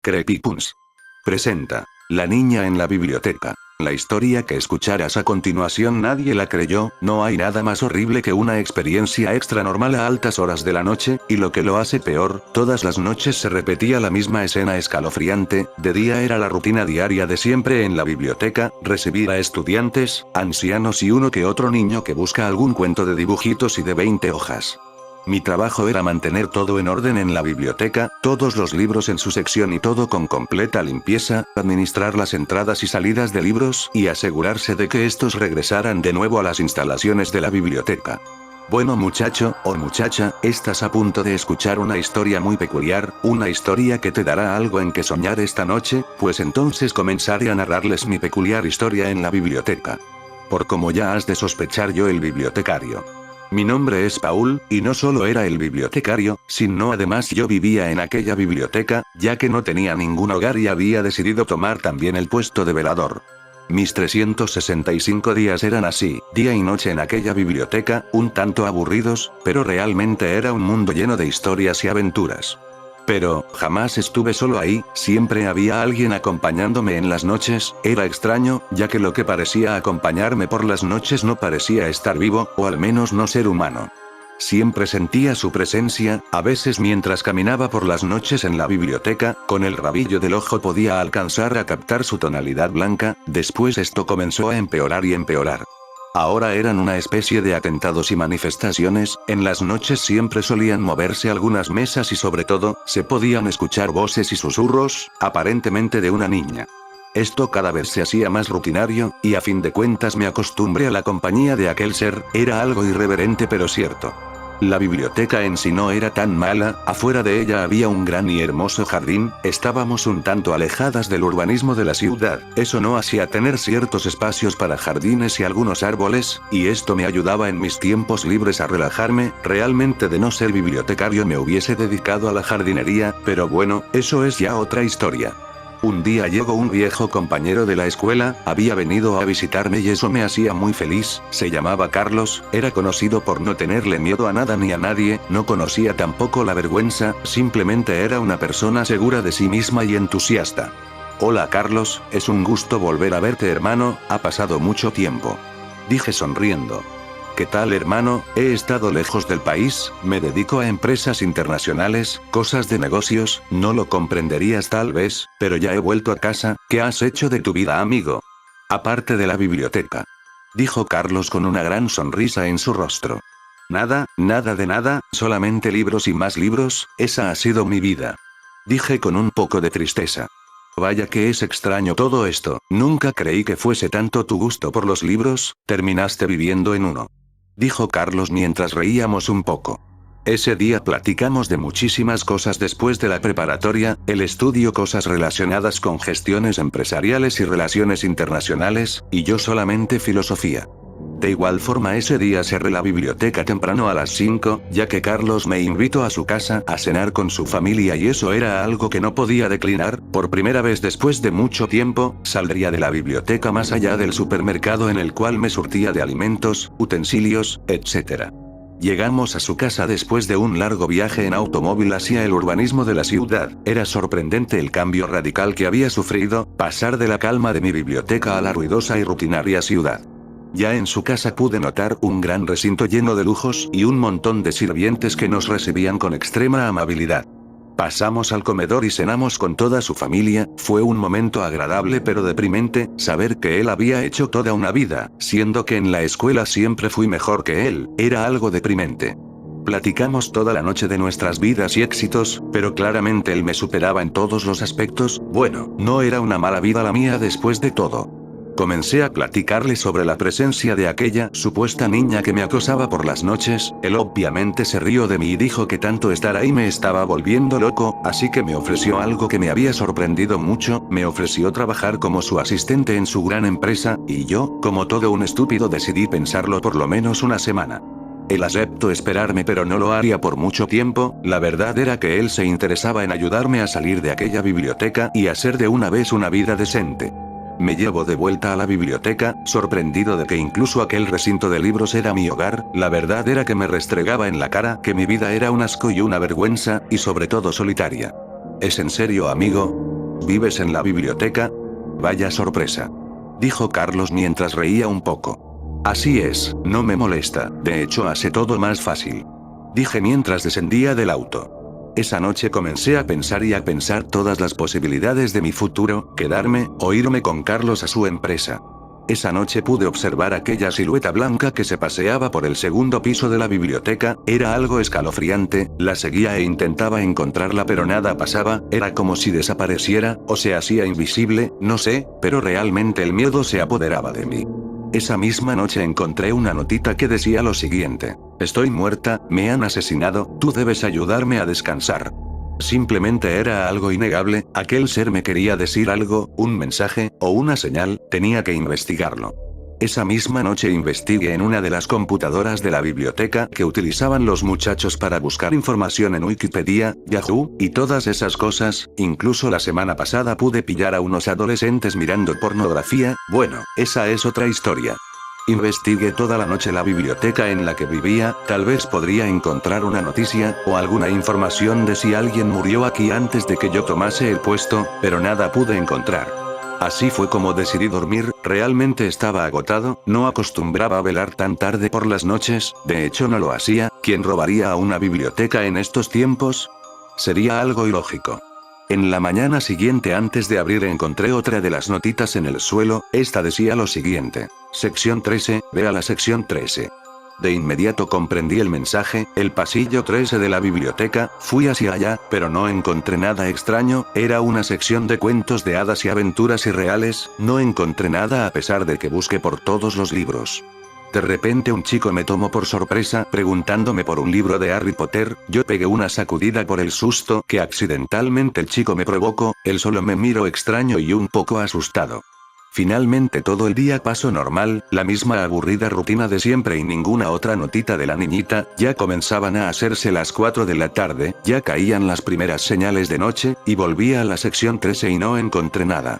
Creepypums presenta La niña en la biblioteca. La historia que escucharás a continuación nadie la creyó, no hay nada más horrible que una experiencia extra normal a altas horas de la noche, y lo que lo hace peor, todas las noches se repetía la misma escena escalofriante, de día era la rutina diaria de siempre en la biblioteca, recibir a estudiantes, ancianos y uno que otro niño que busca algún cuento de dibujitos y de 20 hojas. Mi trabajo era mantener todo en orden en la biblioteca, todos los libros en su sección y todo con completa limpieza, administrar las entradas y salidas de libros y asegurarse de que estos regresaran de nuevo a las instalaciones de la biblioteca. Bueno muchacho, o muchacha, estás a punto de escuchar una historia muy peculiar, una historia que te dará algo en que soñar esta noche, pues entonces comenzaré a narrarles mi peculiar historia en la biblioteca. Por como ya has de sospechar yo el bibliotecario. Mi nombre es Paul, y no solo era el bibliotecario, sino además yo vivía en aquella biblioteca, ya que no tenía ningún hogar y había decidido tomar también el puesto de velador. Mis 365 días eran así, día y noche en aquella biblioteca, un tanto aburridos, pero realmente era un mundo lleno de historias y aventuras. Pero, jamás estuve solo ahí, siempre había alguien acompañándome en las noches, era extraño, ya que lo que parecía acompañarme por las noches no parecía estar vivo, o al menos no ser humano. Siempre sentía su presencia, a veces mientras caminaba por las noches en la biblioteca, con el rabillo del ojo podía alcanzar a captar su tonalidad blanca, después esto comenzó a empeorar y empeorar. Ahora eran una especie de atentados y manifestaciones, en las noches siempre solían moverse algunas mesas y sobre todo, se podían escuchar voces y susurros, aparentemente de una niña. Esto cada vez se hacía más rutinario, y a fin de cuentas me acostumbré a la compañía de aquel ser, era algo irreverente pero cierto. La biblioteca en sí no era tan mala, afuera de ella había un gran y hermoso jardín, estábamos un tanto alejadas del urbanismo de la ciudad, eso no hacía tener ciertos espacios para jardines y algunos árboles, y esto me ayudaba en mis tiempos libres a relajarme, realmente de no ser bibliotecario me hubiese dedicado a la jardinería, pero bueno, eso es ya otra historia. Un día llegó un viejo compañero de la escuela, había venido a visitarme y eso me hacía muy feliz, se llamaba Carlos, era conocido por no tenerle miedo a nada ni a nadie, no conocía tampoco la vergüenza, simplemente era una persona segura de sí misma y entusiasta. Hola Carlos, es un gusto volver a verte hermano, ha pasado mucho tiempo. Dije sonriendo. ¿Qué tal hermano? He estado lejos del país, me dedico a empresas internacionales, cosas de negocios, no lo comprenderías tal vez, pero ya he vuelto a casa, ¿qué has hecho de tu vida amigo? Aparte de la biblioteca. Dijo Carlos con una gran sonrisa en su rostro. Nada, nada de nada, solamente libros y más libros, esa ha sido mi vida. Dije con un poco de tristeza. Vaya que es extraño todo esto, nunca creí que fuese tanto tu gusto por los libros, terminaste viviendo en uno. Dijo Carlos mientras reíamos un poco. Ese día platicamos de muchísimas cosas después de la preparatoria, el estudio cosas relacionadas con gestiones empresariales y relaciones internacionales, y yo solamente filosofía. De igual forma ese día cerré la biblioteca temprano a las 5, ya que Carlos me invitó a su casa a cenar con su familia y eso era algo que no podía declinar, por primera vez después de mucho tiempo, saldría de la biblioteca más allá del supermercado en el cual me surtía de alimentos, utensilios, etc. Llegamos a su casa después de un largo viaje en automóvil hacia el urbanismo de la ciudad, era sorprendente el cambio radical que había sufrido, pasar de la calma de mi biblioteca a la ruidosa y rutinaria ciudad. Ya en su casa pude notar un gran recinto lleno de lujos y un montón de sirvientes que nos recibían con extrema amabilidad. Pasamos al comedor y cenamos con toda su familia, fue un momento agradable pero deprimente, saber que él había hecho toda una vida, siendo que en la escuela siempre fui mejor que él, era algo deprimente. Platicamos toda la noche de nuestras vidas y éxitos, pero claramente él me superaba en todos los aspectos, bueno, no era una mala vida la mía después de todo. Comencé a platicarle sobre la presencia de aquella supuesta niña que me acosaba por las noches, él obviamente se rió de mí y dijo que tanto estar ahí me estaba volviendo loco, así que me ofreció algo que me había sorprendido mucho, me ofreció trabajar como su asistente en su gran empresa, y yo, como todo un estúpido decidí pensarlo por lo menos una semana. Él aceptó esperarme pero no lo haría por mucho tiempo, la verdad era que él se interesaba en ayudarme a salir de aquella biblioteca y hacer de una vez una vida decente. Me llevo de vuelta a la biblioteca, sorprendido de que incluso aquel recinto de libros era mi hogar, la verdad era que me restregaba en la cara que mi vida era un asco y una vergüenza, y sobre todo solitaria. ¿Es en serio amigo? ¿Vives en la biblioteca? Vaya sorpresa. Dijo Carlos mientras reía un poco. Así es, no me molesta, de hecho hace todo más fácil. Dije mientras descendía del auto. Esa noche comencé a pensar todas las posibilidades de mi futuro, quedarme, o irme con Carlos a su empresa. Esa noche pude observar aquella silueta blanca que se paseaba por el segundo piso de la biblioteca, era algo escalofriante, la seguía e intentaba encontrarla pero nada pasaba, era como si desapareciera, o se hacía invisible, no sé, pero realmente el miedo se apoderaba de mí. Esa misma noche encontré una notita que decía lo siguiente: estoy muerta, me han asesinado, tú debes ayudarme a descansar. Simplemente era algo innegable, aquel ser me quería decir algo, un mensaje, o una señal, tenía que investigarlo. Esa misma noche investigué en una de las computadoras de la biblioteca que utilizaban los muchachos para buscar información en Wikipedia, Yahoo, y todas esas cosas, incluso la semana pasada pude pillar a unos adolescentes mirando pornografía, bueno, esa es otra historia. Investigué toda la noche la biblioteca en la que vivía, tal vez podría encontrar una noticia, o alguna información de si alguien murió aquí antes de que yo tomase el puesto, pero nada pude encontrar. Así fue como decidí dormir, realmente estaba agotado, no acostumbraba a velar tan tarde por las noches, de hecho no lo hacía, ¿quién robaría a una biblioteca en estos tiempos? Sería algo ilógico. En la mañana siguiente antes de abrir encontré otra de las notitas en el suelo, esta decía lo siguiente: sección 13, ve a la sección 13. De inmediato comprendí el mensaje, el pasillo 13 de la biblioteca, fui hacia allá, pero no encontré nada extraño, era una sección de cuentos de hadas y aventuras irreales, no encontré nada a pesar de que busqué por todos los libros. De repente un chico me tomó por sorpresa preguntándome por un libro de Harry Potter, yo pegué una sacudida por el susto que accidentalmente el chico me provocó, él solo me miró extraño y un poco asustado. Finalmente todo el día pasó normal, la misma aburrida rutina de siempre y ninguna otra notita de la niñita, ya comenzaban a hacerse las 4 de la tarde, ya caían las primeras señales de noche, y volví a la sección 13 y no encontré nada.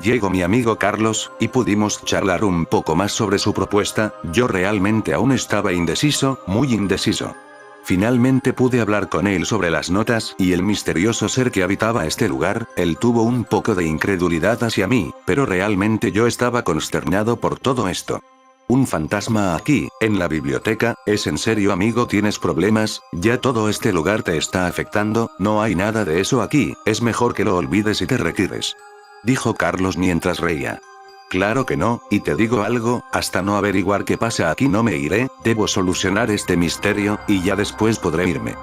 Llegó mi amigo Carlos, y pudimos charlar un poco más sobre su propuesta, yo realmente aún estaba indeciso, muy indeciso. Finalmente pude hablar con él sobre las notas y el misterioso ser que habitaba este lugar, él tuvo un poco de incredulidad hacia mí, pero realmente yo estaba consternado por todo esto. Un fantasma aquí, en la biblioteca, ¿es en serio amigo? ¿Tienes problemas? ¿Ya todo este lugar te está afectando? No hay nada de eso aquí, es mejor que lo olvides y te retires. Dijo Carlos mientras reía. Claro que no, y te digo algo, hasta no averiguar qué pasa aquí no me iré, debo solucionar este misterio, y ya después podré irme.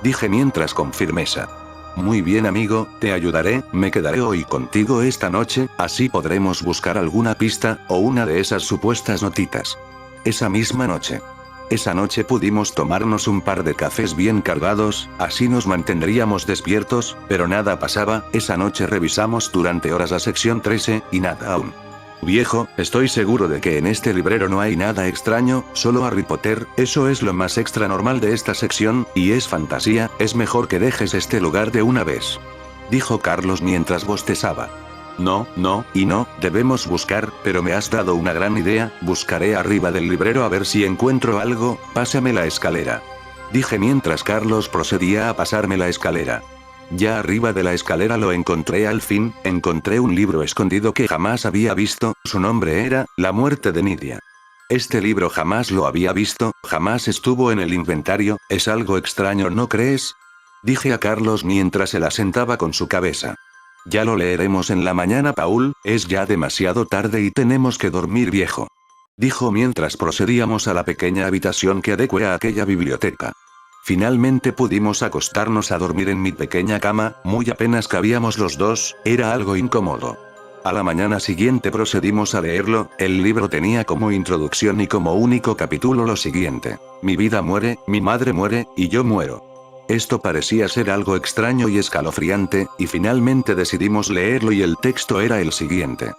Dije mientras con firmeza. Muy bien amigo, te ayudaré, me quedaré hoy contigo esta noche, así podremos buscar alguna pista, o una de esas supuestas notitas. Esa misma noche. Esa noche pudimos tomarnos un par de cafés bien cargados, así nos mantendríamos despiertos, pero nada pasaba, esa noche revisamos durante horas la sección 13, y nada aún. Viejo, estoy seguro de que en este librero no hay nada extraño, solo Harry Potter, eso es lo más extra normal de esta sección, y es fantasía, es mejor que dejes este lugar de una vez. Dijo Carlos mientras bostezaba. No, debemos buscar, pero me has dado una gran idea, buscaré arriba del librero a ver si encuentro algo, pásame la escalera. Dije mientras Carlos procedía a pasarme la escalera. Ya arriba de la escalera lo encontré al fin, encontré un libro escondido que jamás había visto, su nombre era, La muerte de Nidia. Este libro jamás lo había visto, jamás estuvo en el inventario, es algo extraño ¿no crees? Dije a Carlos mientras él asentaba con su cabeza. Ya lo leeremos en la mañana Paul, es ya demasiado tarde y tenemos que dormir viejo. Dijo mientras procedíamos a la pequeña habitación que adecua a aquella biblioteca. Finalmente pudimos acostarnos a dormir en mi pequeña cama, muy apenas cabíamos los dos, era algo incómodo. A la mañana siguiente procedimos a leerlo, el libro tenía como introducción y como único capítulo lo siguiente: mi vida muere, mi madre muere, y yo muero. Esto parecía ser algo extraño y escalofriante, y finalmente decidimos leerlo y el texto era el siguiente.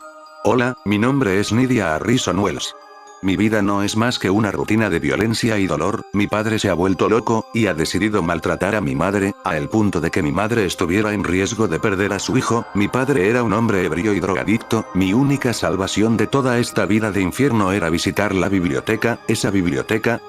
Hola, mi nombre es Nidia Harrison Wells. Mi vida no es más que una rutina de violencia y dolor, mi padre se ha vuelto loco, y ha decidido maltratar a mi madre, a el punto de que mi madre estuviera en riesgo de perder a su hijo, mi padre era un hombre ebrio y drogadicto, mi única salvación de toda esta vida de infierno era visitar la biblioteca, esta biblioteca.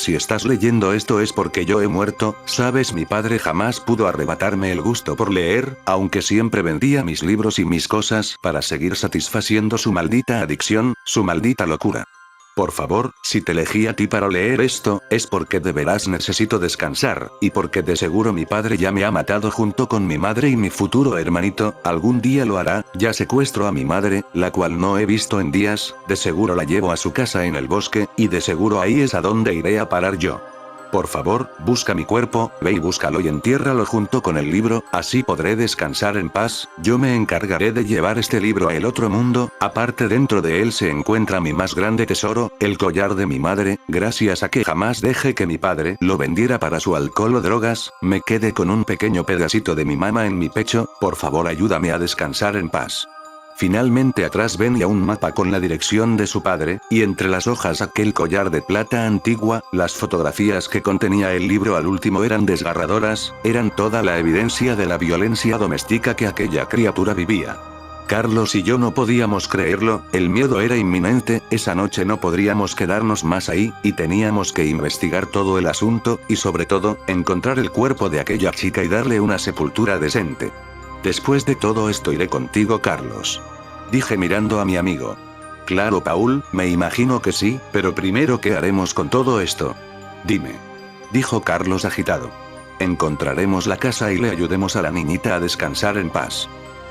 si estás leyendo esto es porque yo he muerto, sabes, mi padre jamás pudo arrebatarme el gusto por leer, aunque siempre vendía mis libros y mis cosas para seguir satisfaciendo su maldita adicción, su maldita locura. Por favor, si te elegí a ti para leer esto, es porque de veras necesito descansar, y porque de seguro mi padre ya me ha matado junto con mi madre y mi futuro hermanito, algún día lo hará, ya secuestro a mi madre, la cual no he visto en días, de seguro la llevo a su casa en el bosque, y de seguro ahí es a donde iré a parar yo. Por favor, busca mi cuerpo, ve y búscalo y entiérralo junto con el libro, así podré descansar en paz, yo me encargaré de llevar este libro a el otro mundo, aparte dentro de él se encuentra mi más grande tesoro, el collar de mi madre, gracias a que jamás dejé que mi padre lo vendiera para su alcohol o drogas, me quedé con un pequeño pedacito de mi mamá en mi pecho, por favor ayúdame a descansar en paz. Finalmente atrás venía un mapa con la dirección de su padre, y entre las hojas aquel collar de plata antigua, las fotografías que contenía el libro al último eran desgarradoras, eran toda la evidencia de la violencia doméstica que aquella criatura vivía. Carlos y yo no podíamos creerlo, el miedo era inminente, esa noche no podríamos quedarnos más ahí, y teníamos que investigar todo el asunto, y sobre todo, encontrar el cuerpo de aquella chica y darle una sepultura decente. Después de todo esto iré contigo, Carlos. Dije mirando a mi amigo. Claro, Paul, me imagino que sí, pero primero, ¿qué haremos con todo esto? Dime. Dijo Carlos agitado. Encontraremos la casa y le ayudemos a la niñita a descansar en paz.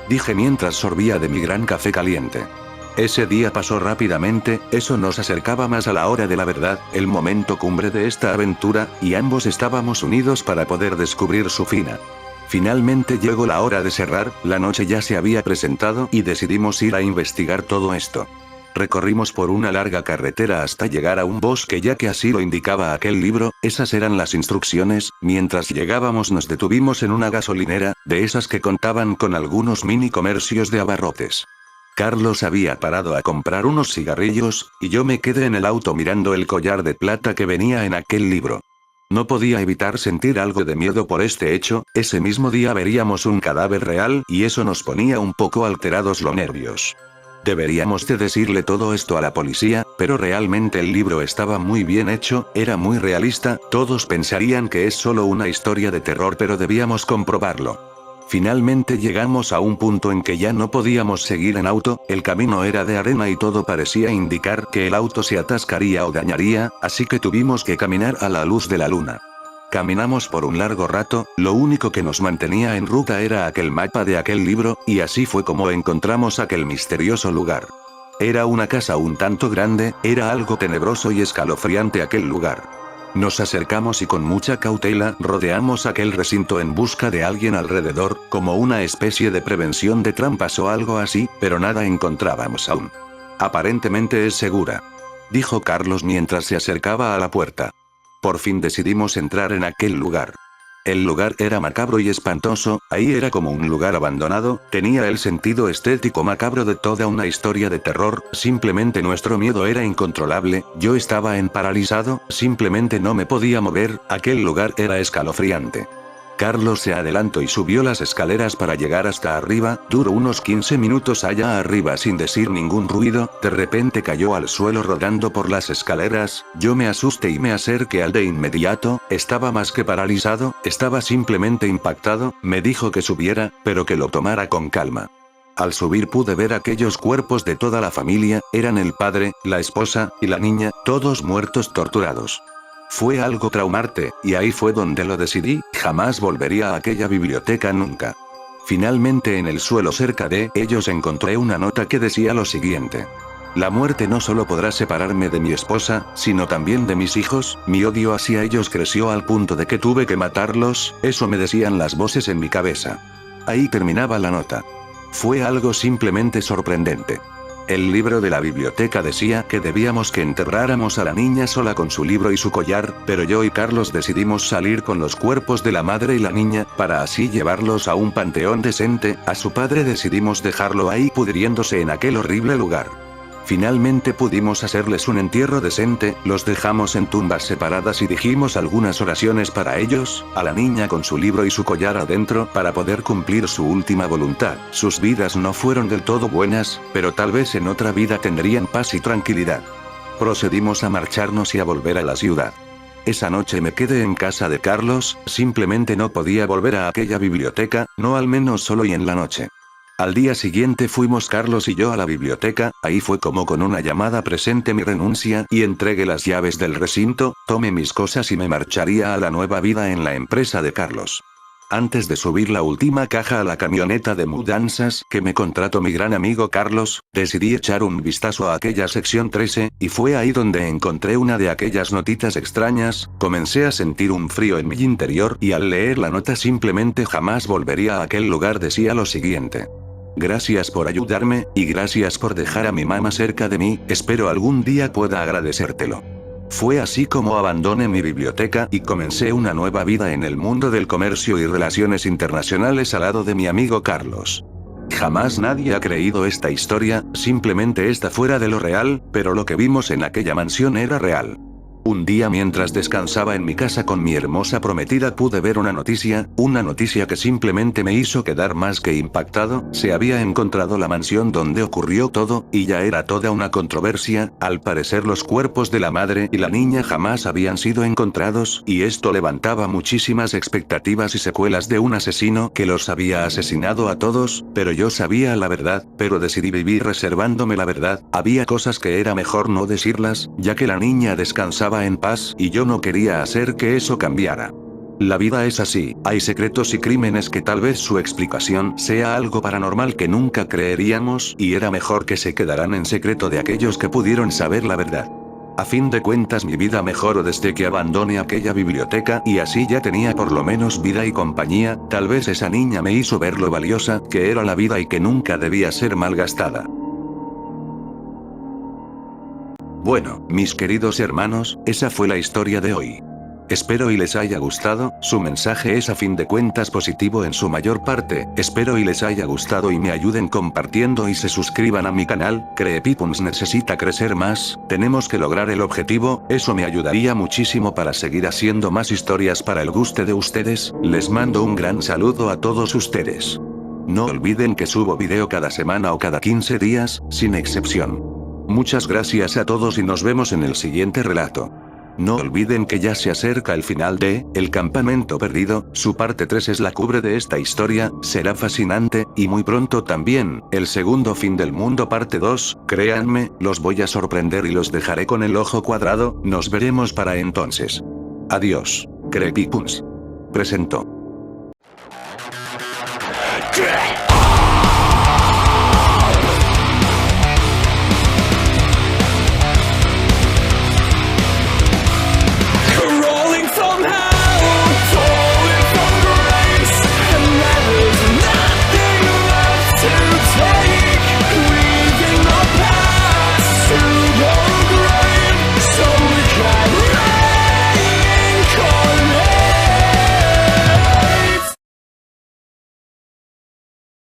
Dije mientras sorbía de mi gran café caliente. Ese día pasó rápidamente, eso nos acercaba más a la hora de la verdad, el momento cumbre de esta aventura, y ambos estábamos unidos para poder descubrir su final. Finalmente llegó la hora de cerrar, la noche ya se había presentado y decidimos ir a investigar todo esto. Recorrimos por una larga carretera hasta llegar a un bosque ya que así lo indicaba aquel libro, esas eran las instrucciones, mientras llegábamos nos detuvimos en una gasolinera, de esas que contaban con algunos mini comercios de abarrotes. Carlos había parado a comprar unos cigarrillos, y yo me quedé en el auto mirando el collar de plata que venía en aquel libro. No podía evitar sentir algo de miedo por este hecho, ese mismo día veríamos un cadáver real y eso nos ponía un poco alterados los nervios. Deberíamos de decirle todo esto a la policía, pero realmente el libro estaba muy bien hecho, era muy realista, todos pensarían que es solo una historia de terror pero debíamos comprobarlo. Finalmente llegamos a un punto en que ya no podíamos seguir en auto, el camino era de arena y todo parecía indicar que el auto se atascaría o dañaría, así que tuvimos que caminar a la luz de la luna. Caminamos por un largo rato, lo único que nos mantenía en ruta era aquel mapa de aquel libro, y así fue como encontramos aquel misterioso lugar. Era una casa un tanto grande, era algo tenebroso y escalofriante aquel lugar. Nos acercamos y con mucha cautela rodeamos aquel recinto en busca de alguien alrededor, como una especie de prevención de trampas o algo así, pero nada encontrábamos aún. Aparentemente es segura. Dijo Carlos mientras se acercaba a la puerta. Por fin decidimos entrar en aquel lugar. El lugar era macabro y espantoso, ahí era como un lugar abandonado, tenía el sentido estético macabro de toda una historia de terror, simplemente nuestro miedo era incontrolable, yo estaba paralizado, simplemente no me podía mover, aquel lugar era escalofriante. Carlos se adelantó y subió las escaleras para llegar hasta arriba, duró unos 15 minutos allá arriba sin decir ningún ruido, de repente cayó al suelo rodando por las escaleras, yo me asusté y me acerqué al de inmediato, estaba más que paralizado, estaba simplemente impactado, me dijo que subiera, pero que lo tomara con calma. Al subir pude ver aquellos cuerpos de toda la familia, eran el padre, la esposa, y la niña, todos muertos torturados. Fue algo traumante, y ahí fue donde lo decidí, jamás volvería a aquella biblioteca nunca. Finalmente en el suelo cerca de ellos encontré una nota que decía lo siguiente. La muerte no solo podrá separarme de mi esposa, sino también de mis hijos, mi odio hacia ellos creció al punto de que tuve que matarlos, eso me decían las voces en mi cabeza. Ahí terminaba la nota. Fue algo simplemente sorprendente. El libro de la biblioteca decía que debíamos que enterráramos a la niña sola con su libro y su collar, pero yo y Carlos decidimos salir con los cuerpos de la madre y la niña, para así llevarlos a un panteón decente, a su padre decidimos dejarlo ahí pudriéndose en aquel horrible lugar. Finalmente pudimos hacerles un entierro decente, los dejamos en tumbas separadas y dijimos algunas oraciones para ellos, a la niña con su libro y su collar adentro para poder cumplir su última voluntad. Sus vidas no fueron del todo buenas, pero tal vez en otra vida tendrían paz y tranquilidad. Procedimos a marcharnos y a volver a la ciudad. Esa noche me quedé en casa de Carlos, simplemente no podía volver a aquella biblioteca, no al menos solo y en la noche. Al día siguiente fuimos Carlos y yo a la biblioteca, ahí fue como con una llamada presenté mi renuncia y entregué las llaves del recinto, tomé mis cosas y me marcharía a la nueva vida en la empresa de Carlos. Antes de subir la última caja a la camioneta de mudanzas que me contrató mi gran amigo Carlos, decidí echar un vistazo a aquella sección 13, y fue ahí donde encontré una de aquellas notitas extrañas, comencé a sentir un frío en mi interior y al leer la nota simplemente jamás volvería a aquel lugar decía lo siguiente. Gracias por ayudarme, y gracias por dejar a mi mamá cerca de mí, espero algún día pueda agradecértelo. Fue así como abandoné mi biblioteca y comencé una nueva vida en el mundo del comercio y relaciones internacionales al lado de mi amigo Carlos. Jamás nadie ha creído esta historia, simplemente está fuera de lo real, pero lo que vimos en aquella mansión era real. Un día mientras descansaba en mi casa con mi hermosa prometida pude ver una noticia que simplemente me hizo quedar más que impactado, se había encontrado la mansión donde ocurrió todo, y ya era toda una controversia, al parecer los cuerpos de la madre y la niña jamás habían sido encontrados, y esto levantaba muchísimas expectativas y secuelas de un asesino que los había asesinado a todos, pero yo sabía la verdad, pero decidí vivir reservándome la verdad, había cosas que era mejor no decirlas, ya que la niña descansaba en paz y yo no quería hacer que eso cambiara. La vida es así, hay secretos y crímenes que tal vez su explicación sea algo paranormal que nunca creeríamos y era mejor que se quedaran en secreto de aquellos que pudieron saber la verdad. A fin de cuentas mi vida mejoró desde que abandoné aquella biblioteca y así ya tenía por lo menos vida y compañía, tal vez esa niña me hizo ver lo valiosa que era la vida y que nunca debía ser malgastada. Bueno, mis queridos hermanos, esa fue la historia de hoy. Espero y les haya gustado, su mensaje es a fin de cuentas positivo en su mayor parte, espero y les haya gustado y me ayuden compartiendo y se suscriban a mi canal, Creepypunks necesita crecer más, tenemos que lograr el objetivo, eso me ayudaría muchísimo para seguir haciendo más historias para el gusto de ustedes, les mando un gran saludo a todos ustedes. No olviden que subo video cada semana o cada 15 días, sin excepción. Muchas gracias a todos y nos vemos en el siguiente relato. No olviden que ya se acerca el final de El Campamento Perdido, su parte 3 es la cubre de esta historia, será fascinante, y muy pronto también, el segundo fin del mundo parte 2, créanme, los voy a sorprender y los dejaré con el ojo cuadrado, nos veremos para entonces. Adiós. Creepypunks presentó.